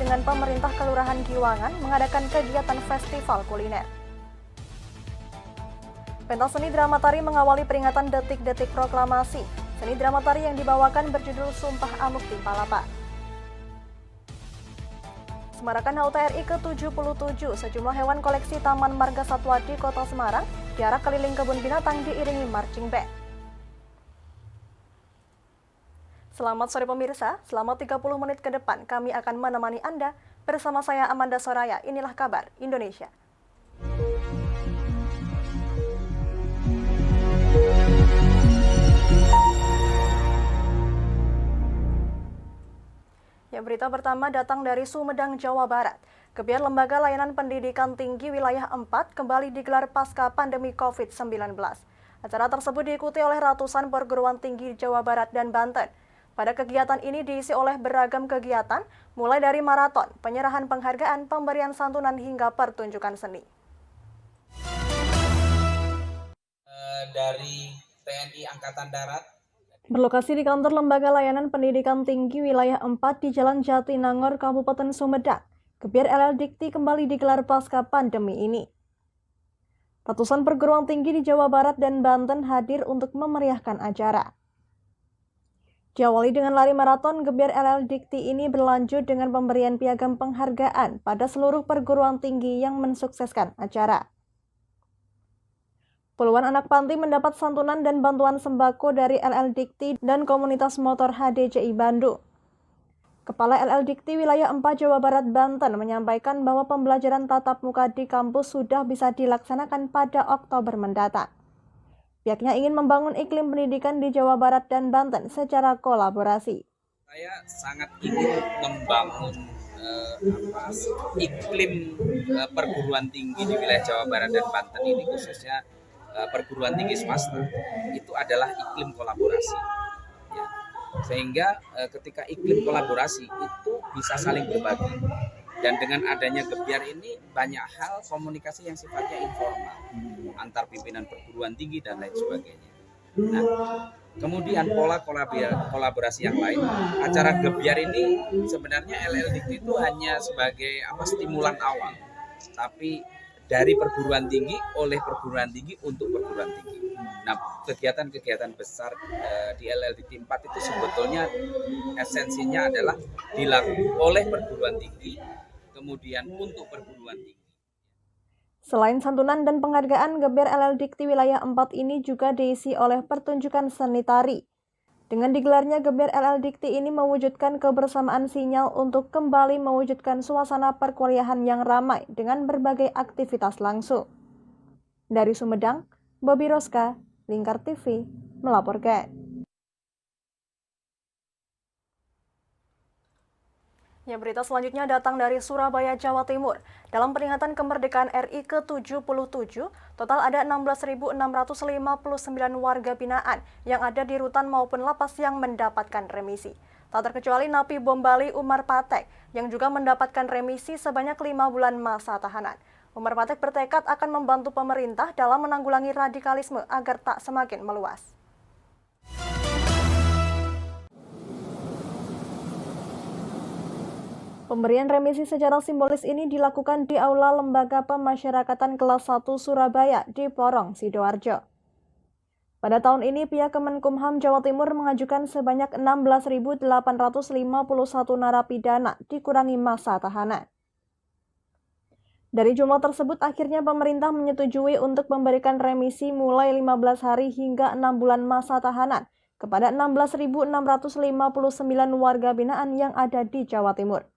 dengan pemerintah Kelurahan Giwangan mengadakan kegiatan festival kuliner. Pentas seni drama tari mengawali peringatan detik-detik proklamasi. Seni drama tari yang dibawakan berjudul Sumpah Amuk Timpalapa. Semarakan HUT RI ke-77, sejumlah hewan koleksi Taman Marga Satwa di Kota Semarang diarak keliling kebun binatang diiringi marching band. Selamat sore pemirsa, selama 30 menit ke depan kami akan menemani Anda bersama saya Amanda Soraya. Inilah kabar Indonesia. Ya, berita pertama datang dari Sumedang, Jawa Barat. Gebiar Lembaga Layanan Pendidikan Tinggi Wilayah 4 kembali digelar pasca pandemi COVID-19. Acara tersebut diikuti oleh ratusan perguruan tinggi Jawa Barat dan Banten. Pada kegiatan ini diisi oleh beragam kegiatan, mulai dari maraton, penyerahan penghargaan, pemberian santunan hingga pertunjukan seni. Dari TNI Angkatan Darat. Berlokasi di kantor Lembaga Layanan Pendidikan Tinggi Wilayah 4 di Jalan Jatinangor, Kabupaten Sumedang, Gebiar LL Dikti kembali digelar pasca pandemi ini. Ratusan perguruan tinggi di Jawa Barat dan Banten hadir untuk memeriahkan acara. Diawali dengan lari maraton, Gebiar LL Dikti ini berlanjut dengan pemberian piagam penghargaan pada seluruh perguruan tinggi yang mensukseskan acara. Puluhan anak panti mendapat santunan dan bantuan sembako dari LL Dikti dan komunitas motor HDJI Bandung. Kepala LL Dikti Wilayah 4 Jawa Barat Banten menyampaikan bahwa pembelajaran tatap muka di kampus sudah bisa dilaksanakan pada Oktober mendatang. Pihaknya ingin membangun iklim pendidikan di Jawa Barat dan Banten secara kolaborasi. Saya sangat ingin membangun iklim perguruan tinggi di wilayah Jawa Barat dan Banten ini, khususnya perguruan tinggi swasta, itu adalah iklim kolaborasi. Ya. Sehingga ketika iklim kolaborasi itu bisa saling berbagi. Dan dengan adanya Gebiar ini banyak hal komunikasi yang sifatnya informal antar pimpinan perguruan tinggi dan lain sebagainya. Nah, kemudian pola kolaborasi yang lain, acara Gebiar ini sebenarnya LL Dikti itu hanya sebagai stimulan awal, tapi dari perguruan tinggi oleh perguruan tinggi untuk perguruan tinggi. Nah, kegiatan-kegiatan besar di LL Dikti 4 itu sebetulnya esensinya adalah dilakukan oleh perguruan tinggi, kemudian untuk perguruan tinggi. Selain santunan dan penghargaan, Gebiar LL Dikti Wilayah 4 ini juga diisi oleh pertunjukan seni tari. Dengan digelarnya Gebiar LL Dikti ini mewujudkan kebersamaan sinyal untuk kembali mewujudkan suasana perkuliahan yang ramai dengan berbagai aktivitas langsung. Dari Sumedang, Bobi Roska, Lingkar TV, melaporkan. Ya, berita selanjutnya datang dari Surabaya, Jawa Timur. Dalam peringatan kemerdekaan RI ke-77, total ada 16.659 warga binaan yang ada di rutan maupun lapas yang mendapatkan remisi. Tak terkecuali napi bom Bali Umar Patek yang juga mendapatkan remisi sebanyak 5 bulan masa tahanan. Umar Patek bertekad akan membantu pemerintah dalam menanggulangi radikalisme agar tak semakin meluas. Pemberian remisi secara simbolis ini dilakukan di Aula Lembaga Pemasyarakatan Kelas 1 Surabaya di Porong, Sidoarjo. Pada tahun ini, pihak Kemenkumham Jawa Timur mengajukan sebanyak 16.851 narapidana dikurangi masa tahanan. Dari jumlah tersebut, akhirnya pemerintah menyetujui untuk memberikan remisi mulai 15 hari hingga 6 bulan masa tahanan kepada 16.659 warga binaan yang ada di Jawa Timur,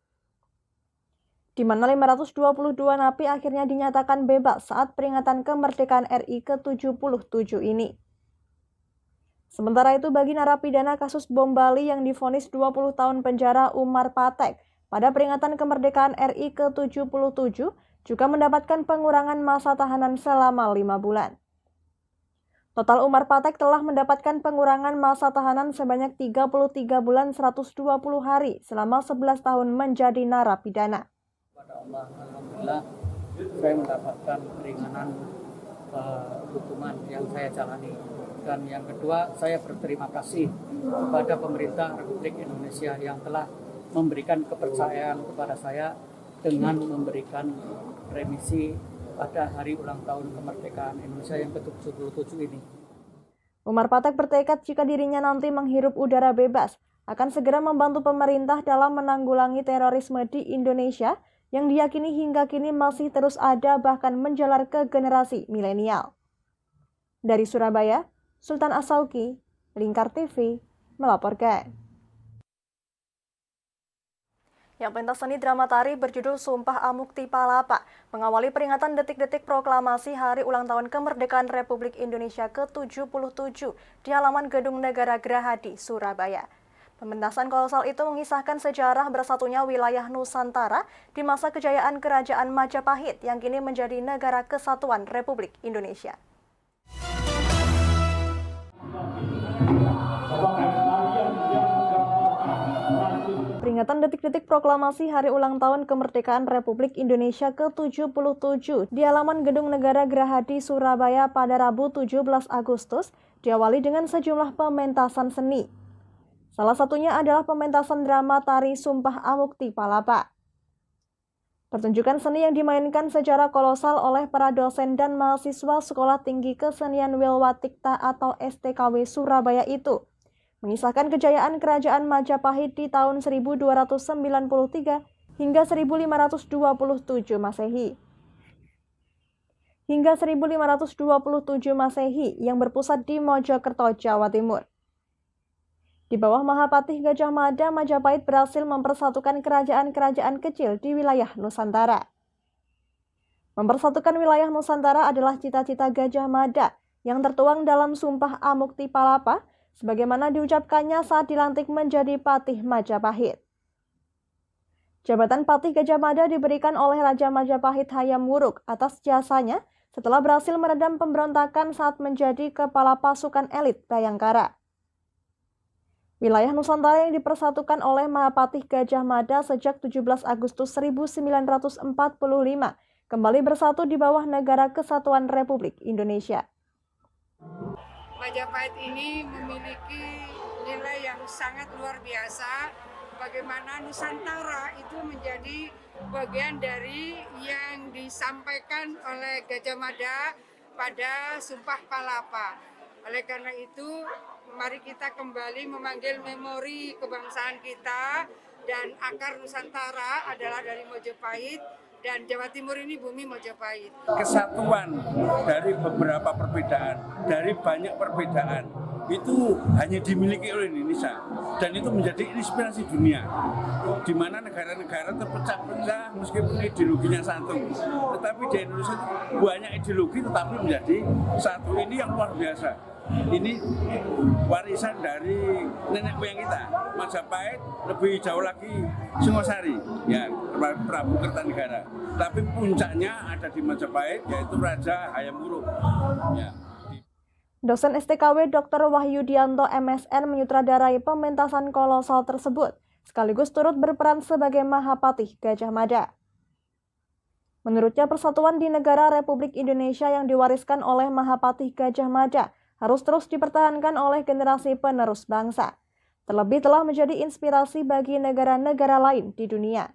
di mana 522 napi akhirnya dinyatakan bebas saat peringatan kemerdekaan RI ke-77 ini. Sementara itu, bagi narapidana kasus bom Bali yang divonis 20 tahun penjara Umar Patek pada peringatan kemerdekaan RI ke-77 juga mendapatkan pengurangan masa tahanan selama 5 bulan. Total Umar Patek telah mendapatkan pengurangan masa tahanan sebanyak 33 bulan 120 hari selama 11 tahun menjadi narapidana. Pada Allah, alhamdulillah saya mendapatkan keringanan hukuman yang saya jalani. Dan yang kedua, saya berterima kasih kepada pemerintah Republik Indonesia yang telah memberikan kepercayaan kepada saya dengan memberikan remisi pada hari ulang tahun kemerdekaan Indonesia yang ke-77 ini. Umar Patek bertekad jika dirinya nanti menghirup udara bebas, akan segera membantu pemerintah dalam menanggulangi terorisme di Indonesia yang diyakini hingga kini masih terus ada bahkan menjalar ke generasi milenial. Dari Surabaya, Sultan Asauki, Lingkar TV, melaporkan. Yang pentas seni drama tari berjudul Sumpah Amukti Palapa mengawali peringatan detik-detik proklamasi Hari Ulang Tahun Kemerdekaan Republik Indonesia ke-77 di halaman Gedung Negara Gerahadi, Surabaya. Pementasan kolosal itu mengisahkan sejarah bersatunya wilayah Nusantara di masa kejayaan Kerajaan Majapahit yang kini menjadi Negara Kesatuan Republik Indonesia. Peringatan detik-detik proklamasi Hari Ulang Tahun Kemerdekaan Republik Indonesia ke-77 di halaman Gedung Negara Gerahadi, Surabaya pada Rabu 17 Agustus diawali dengan sejumlah pementasan seni. Salah satunya adalah pementasan drama tari Sumpah Amukti Palapa. Pertunjukan seni yang dimainkan secara kolosal oleh para dosen dan mahasiswa Sekolah Tinggi Kesenian Wilwatikta atau STKW Surabaya itu mengisahkan kejayaan Kerajaan Majapahit di tahun 1293 hingga 1527 Masehi. Hingga 1527 Masehi yang berpusat di Mojokerto, Jawa Timur. Di bawah Mahapatih Gajah Mada, Majapahit berhasil mempersatukan kerajaan-kerajaan kecil di wilayah Nusantara. Mempersatukan wilayah Nusantara adalah cita-cita Gajah Mada yang tertuang dalam Sumpah Amukti Palapa, sebagaimana diucapkannya saat dilantik menjadi Patih Majapahit. Jabatan Patih Gajah Mada diberikan oleh Raja Majapahit Hayam Wuruk atas jasanya setelah berhasil meredam pemberontakan saat menjadi kepala pasukan elit Bayangkara. Wilayah Nusantara yang dipersatukan oleh Mahapatih Gajah Mada sejak 17 Agustus 1945 kembali bersatu di bawah Negara Kesatuan Republik Indonesia. Majapahit ini memiliki nilai yang sangat luar biasa, bagaimana Nusantara itu menjadi bagian dari yang disampaikan oleh Gajah Mada pada Sumpah Palapa. Oleh karena itu, mari kita kembali memanggil memori kebangsaan kita, dan akar Nusantara adalah dari Majapahit, dan Jawa Timur ini bumi Majapahit. Kesatuan dari beberapa perbedaan, dari banyak perbedaan, itu hanya dimiliki oleh Indonesia, dan itu menjadi inspirasi dunia, di mana negara-negara terpecah-pecah meskipun ideologinya satu, tetapi di Indonesia itu banyak ideologi tetapi menjadi satu. Ini yang luar biasa. Ini warisan dari nenek moyang kita. Majapahit, lebih jauh lagi Singosari, ya, Prabu Kertanegara. Tapi puncaknya ada di Majapahit, yaitu Raja Hayam Wuruk. Ya. Dosen STKW Dr. Wahyudianto MSN menyutradarai pementasan kolosal tersebut, sekaligus turut berperan sebagai Mahapatih Gajah Mada. Menurutnya, persatuan di negara Republik Indonesia yang diwariskan oleh Mahapatih Gajah Mada harus terus dipertahankan oleh generasi penerus bangsa. Terlebih telah menjadi inspirasi bagi negara-negara lain di dunia.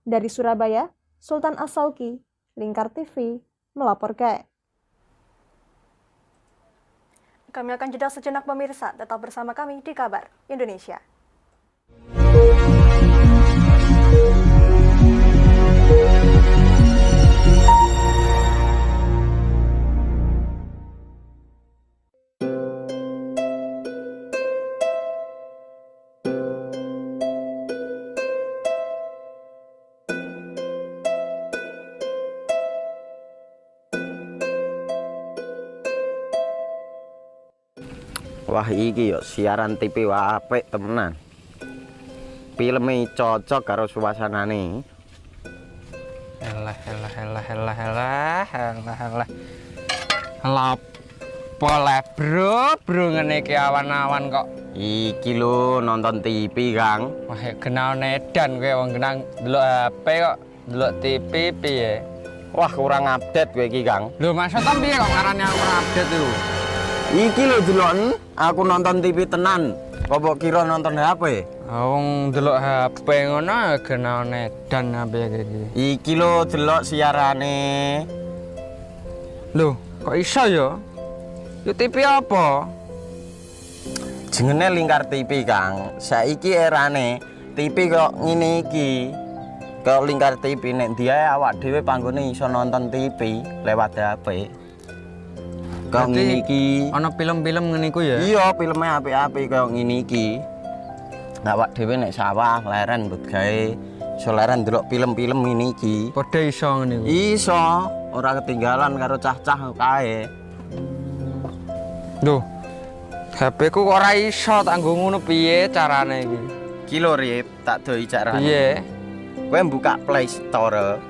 Dari Surabaya, Sultan Asauki, Lingkar TV, melaporkan. Kami akan jeda sejenak pemirsa, tetap bersama kami di Kabar Indonesia. Wah, iki yo siaran TV apik temenan. Filme cocok karo suasanane. Elah. Boleh bro ngene iki awan-awan kok. Iki lho nonton TV, Kang. Wah, kenal nedan kowe wong genang delok HP kok delok TV piye? Wah, kurang update kowe iki, Kang. Lho, maksudnya piye kok ngarane aku update itu? Iki lho deloken, aku nonton TV tenan. Kok mbok kira nonton HP? Wong delok HP ngono kena edan HP iki. Iki lho delok siarane. Lho, kok iso ya? Yo TV apa? Jenenge Lingkar TV, Kang. Saiki erane TV kok ngene iki. Kok Lingkar TV nek dia awak dhewe panggone iso nonton TV lewat HP. Kok ngene iki. Ana film-film ngene iku ya? Iya, filme apik-apik kaya ngene iki. Awak dhewe nek sawah leren mbut gawe iso leren ndelok film-film ngene iki. Padha iso ngene iku. Iso, ora ketinggalan karo cah-cah kae. Lho. HP ku kok ora iso tak nggo ngono piye carane iki? Iki lho Rip, tak doi carane. Piye? Kowe buka Play Store.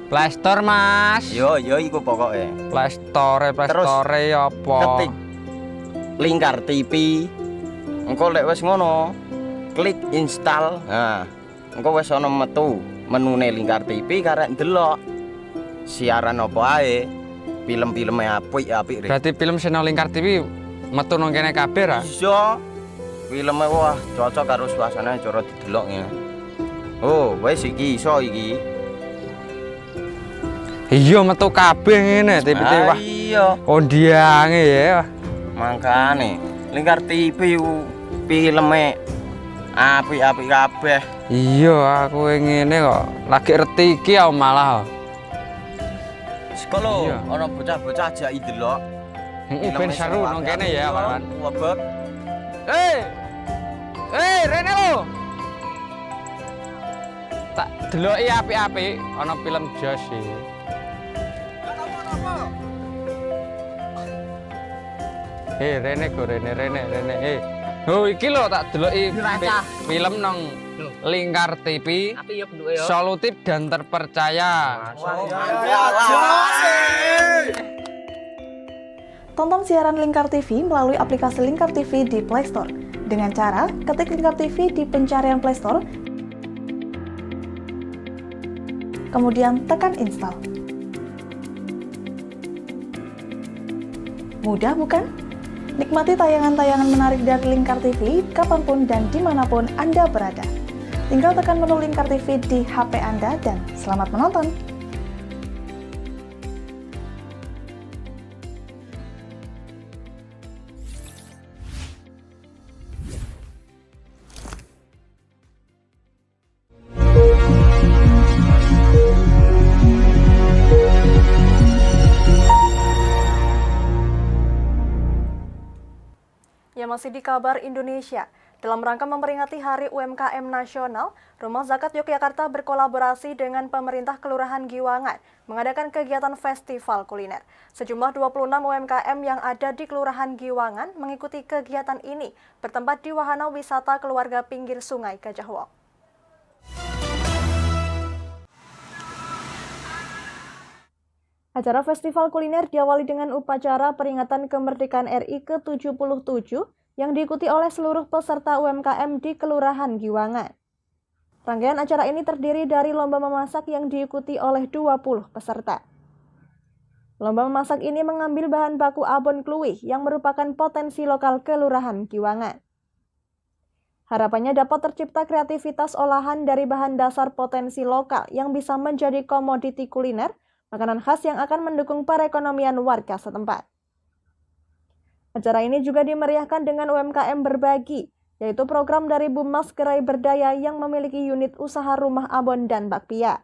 Play Store, Mas. Yo iku pokoke. Play Store apa? Ketik Lingkar TV. Engko lek wis ngono, klik install. Nah, engko wis ana metu menune Lingkar TV karek ndelok siaran apa ae. Film-filme apik-apik Rip. Berarti film channel Lingkar TV metu nang kene kabeh ra? Iso. Filme wah cocok karo suasana cara didelok ngene. Oh, wis iki iso iki. Iya metu kabeh ngene TV wah. Iya. Kondiange ya. Mangkane Lingkar TV ku filme apik-apik kabeh. Iya, aku ngene kok. Lagi reti iki aku malah. Sekolo Iya. ana bocah-bocah ajak delok. Heeh, ben seru nang kene ya, kawan. Wabek. Rene lo. Tak deloki apik-apik ana film Jos iki. Rene go Rene. Oh iki lho tak deloki film nang Lingkar TV. Solutif dan terpercaya. Tonton siaran Lingkar TV melalui aplikasi Lingkar TV di Play Store. Dengan cara ketik Lingkar TV di pencarian Play Store, kemudian tekan install. Mudah bukan? Nikmati tayangan-tayangan menarik dari Lingkar TV kapanpun dan dimanapun Anda berada. Tinggal tekan menu Lingkar TV di HP Anda dan selamat menonton! Ya masih di kabar Indonesia. Dalam rangka memperingati Hari UMKM Nasional, Rumah Zakat Yogyakarta berkolaborasi dengan pemerintah Kelurahan Giwangan mengadakan kegiatan festival kuliner. Sejumlah 26 UMKM yang ada di Kelurahan Giwangan mengikuti kegiatan ini bertempat di wahana wisata keluarga pinggir Sungai Gajah Wong. Acara festival kuliner diawali dengan upacara peringatan kemerdekaan RI ke-77 yang diikuti oleh seluruh peserta UMKM di Kelurahan Giwangan. Rangkaian acara ini terdiri dari lomba memasak yang diikuti oleh 20 peserta. Lomba memasak ini mengambil bahan baku abon kluwih yang merupakan potensi lokal Kelurahan Giwangan. Harapannya dapat tercipta kreativitas olahan dari bahan dasar potensi lokal yang bisa menjadi komoditi kuliner, makanan khas yang akan mendukung perekonomian warga setempat. Acara ini juga dimeriahkan dengan UMKM Berbagi, yaitu program dari Bumas Gerai Berdaya yang memiliki unit usaha rumah abon dan bakpia.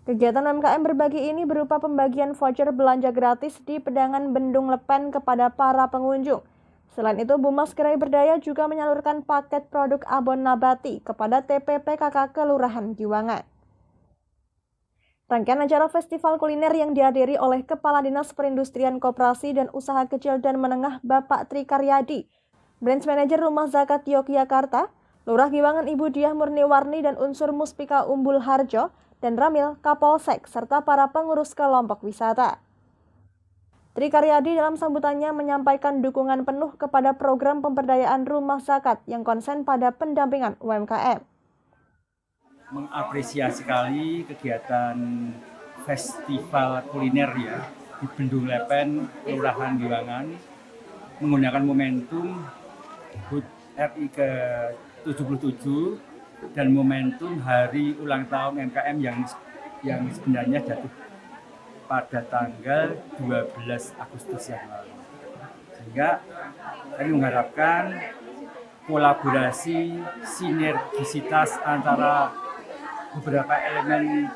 Kegiatan UMKM Berbagi ini berupa pembagian voucher belanja gratis di Pedangan Bendung Lepen kepada para pengunjung. Selain itu, Bumas Gerai Berdaya juga menyalurkan paket produk abon nabati kepada TPPKK Kelurahan Giwangan. Rangkaian acara festival kuliner yang dihadiri oleh Kepala Dinas Perindustrian Koperasi dan Usaha Kecil dan Menengah Bapak Tri Karyadi, Branch Manager Rumah Zakat Yogyakarta, Lurah Giwangan Ibu Diah Murniwarni dan unsur Muspika Umbul Harjo, dan Ramil Kapolsek, serta para pengurus kelompok wisata. Tri Karyadi dalam sambutannya menyampaikan dukungan penuh kepada program pemberdayaan Rumah Zakat yang konsen pada pendampingan UMKM. Mengapresiasi sekali kegiatan festival kuliner ya di Bendung Lepen, Kelurahan Giwangan, menggunakan momentum HUT RI ke-77 dan momentum hari ulang tahun MKM yang sebenarnya jatuh pada tanggal 12 Agustus yang lalu. Sehingga kami mengharapkan kolaborasi, sinergisitas antara beberapa elemen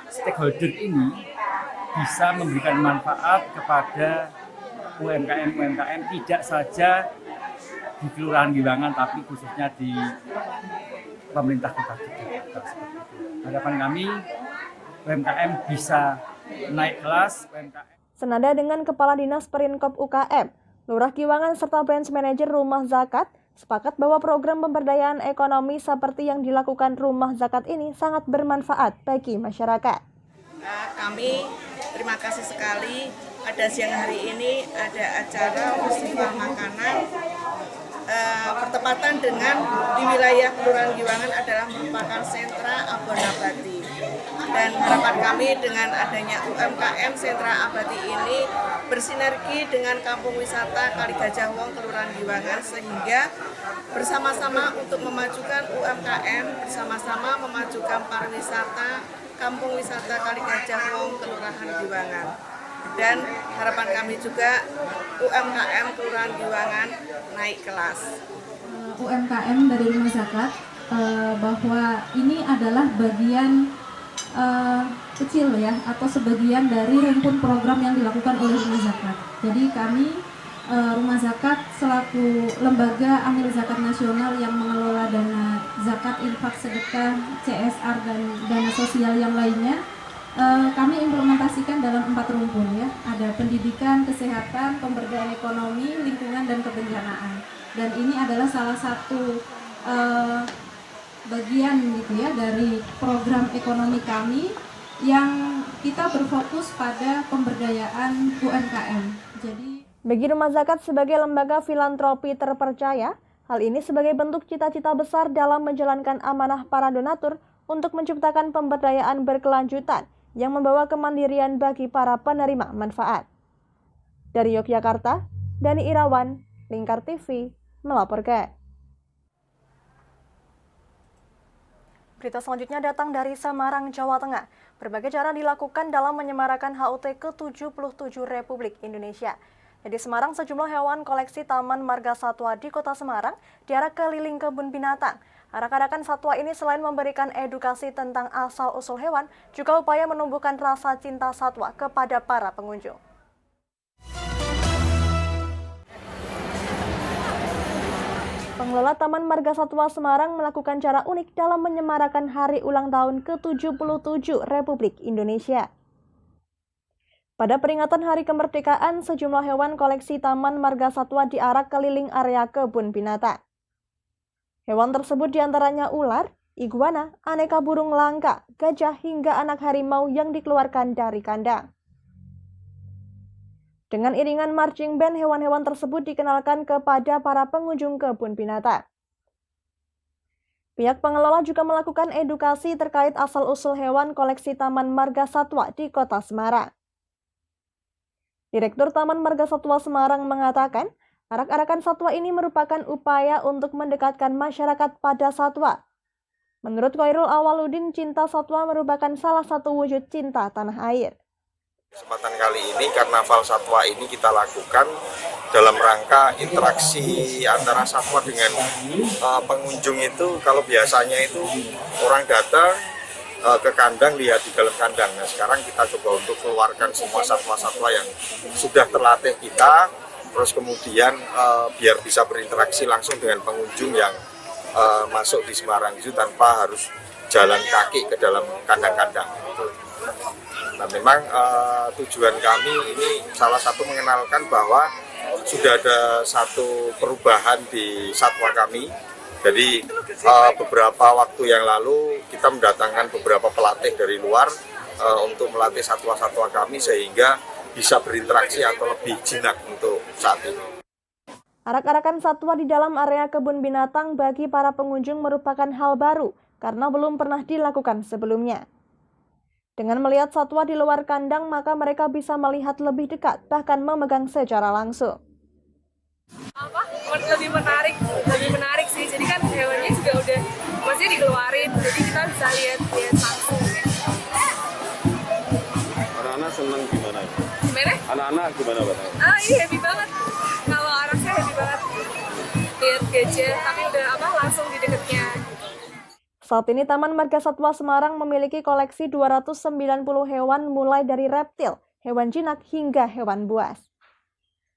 stakeholder ini bisa memberikan manfaat kepada UMKM tidak saja di Kelurahan Giwangan tapi khususnya di pemerintah kota Jakarta seperti itu. Harapan kami UMKM bisa naik kelas. Senada dengan Kepala Dinas Perinkop UKM, Lurah Giwangan serta Branch Manager Rumah Zakat sepakat bahwa program pemberdayaan ekonomi seperti yang dilakukan Rumah Zakat ini sangat bermanfaat bagi masyarakat. Kami terima kasih sekali pada siang hari ini ada acara festival makanan bertepatan dengan di wilayah Kelurahan Giwangan adalah merupakan sentra Abon Abadi. Dan harapan kami dengan adanya UMKM sentra Abadi ini bersinergi dengan Kampung Wisata Kali Gajah Wong Kelurahan Giwangan sehingga bersama-sama untuk memajukan UMKM, bersama-sama memajukan pariwisata Kampung Wisata Kali Gajah Wong Kelurahan Giwangan. Dan harapan kami juga UMKM Kelurahan Giwangan naik kelas. UMKM dari Rumah Zakat bahwa ini adalah bagian kecil ya atau sebagian dari rumpun program yang dilakukan oleh Rumah Zakat. Jadi kami Rumah Zakat selaku lembaga amil zakat nasional yang mengelola dana zakat, infak, sedekah, CSR dan dana sosial yang lainnya, kami implementasikan dalam 4 rumpun ya. Ada pendidikan, kesehatan, pemberdayaan ekonomi, lingkungan dan kebencanaan. Dan ini adalah salah satu bagian gitu ya dari program ekonomi kami yang kita berfokus pada pemberdayaan UMKM. Jadi bagi Rumah Zakat sebagai lembaga filantropi terpercaya, hal ini sebagai bentuk cita-cita besar dalam menjalankan amanah para donatur untuk menciptakan pemberdayaan berkelanjutan yang membawa kemandirian bagi para penerima manfaat. Dari Yogyakarta, Dani Irawan, Lingkar TV, melaporkan. Berita selanjutnya datang dari Semarang, Jawa Tengah. Berbagai cara dilakukan dalam menyemarakan HUT ke-77 Republik Indonesia. Di Semarang, sejumlah hewan koleksi Taman Marga Satwa di Kota Semarang diarak keliling kebun binatang. Arak-arakan satwa ini selain memberikan edukasi tentang asal-usul hewan, juga upaya menumbuhkan rasa cinta satwa kepada para pengunjung. Pengelola Taman Marga Satwa Semarang melakukan cara unik dalam menyemarakan hari ulang tahun ke-77 Republik Indonesia. Pada peringatan Hari Kemerdekaan, sejumlah hewan koleksi Taman Marga Satwa diarak keliling area kebun binatang. Hewan tersebut diantaranya ular, iguana, aneka burung langka, gajah, hingga anak harimau yang dikeluarkan dari kandang. Dengan iringan marching band, hewan-hewan tersebut dikenalkan kepada para pengunjung kebun binatang. Pihak pengelola juga melakukan edukasi terkait asal-usul hewan koleksi Taman Marga Satwa di Kota Semarang. Direktur Taman Marga Satwa Semarang mengatakan, arak-arakan satwa ini merupakan upaya untuk mendekatkan masyarakat pada satwa. Menurut Khairul Awaludin, cinta satwa merupakan salah satu wujud cinta tanah air. Kesempatan kali ini karnaval satwa ini kita lakukan dalam rangka interaksi antara satwa dengan pengunjung itu. Kalau biasanya itu orang datang ke kandang, lihat di dalam kandang. Nah, sekarang kita coba untuk keluarkan semua satwa-satwa yang sudah terlatih kita, terus kemudian biar bisa berinteraksi langsung dengan pengunjung yang masuk di Semarang itu tanpa harus jalan kaki ke dalam kandang-kandang. Nah, memang tujuan kami ini salah satu mengenalkan bahwa sudah ada satu perubahan di satwa kami. Jadi beberapa waktu yang lalu kita mendatangkan beberapa pelatih dari luar untuk melatih satwa-satwa kami sehingga bisa berinteraksi atau lebih jinak untuk saat ini. Arak-arakan satwa di dalam area kebun binatang bagi para pengunjung merupakan hal baru karena belum pernah dilakukan sebelumnya. Dengan melihat satwa di luar kandang, maka mereka bisa melihat lebih dekat, bahkan memegang secara langsung. Lebih menarik sih. Jadi kan hewannya juga udah masih dikeluarin, jadi kita bisa lihat langsung. Anak-anak seneng gimana? Gimana? Anak-anak gimana Pak? Iya happy banget. Kalau anak saya happy banget. Lihat gajah, tapi udah langsung di dekatnya. Saat ini Taman Marga Satwa Semarang memiliki koleksi 290 hewan mulai dari reptil, hewan jinak hingga hewan buas.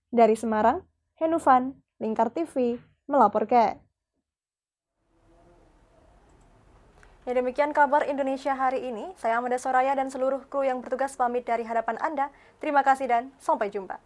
Dari Semarang, Henufan, Lingkar TV, melaporkan. Ya demikian kabar Indonesia hari ini. Saya Amanda Soraya dan seluruh kru yang bertugas pamit dari hadapan Anda. Terima kasih dan sampai jumpa.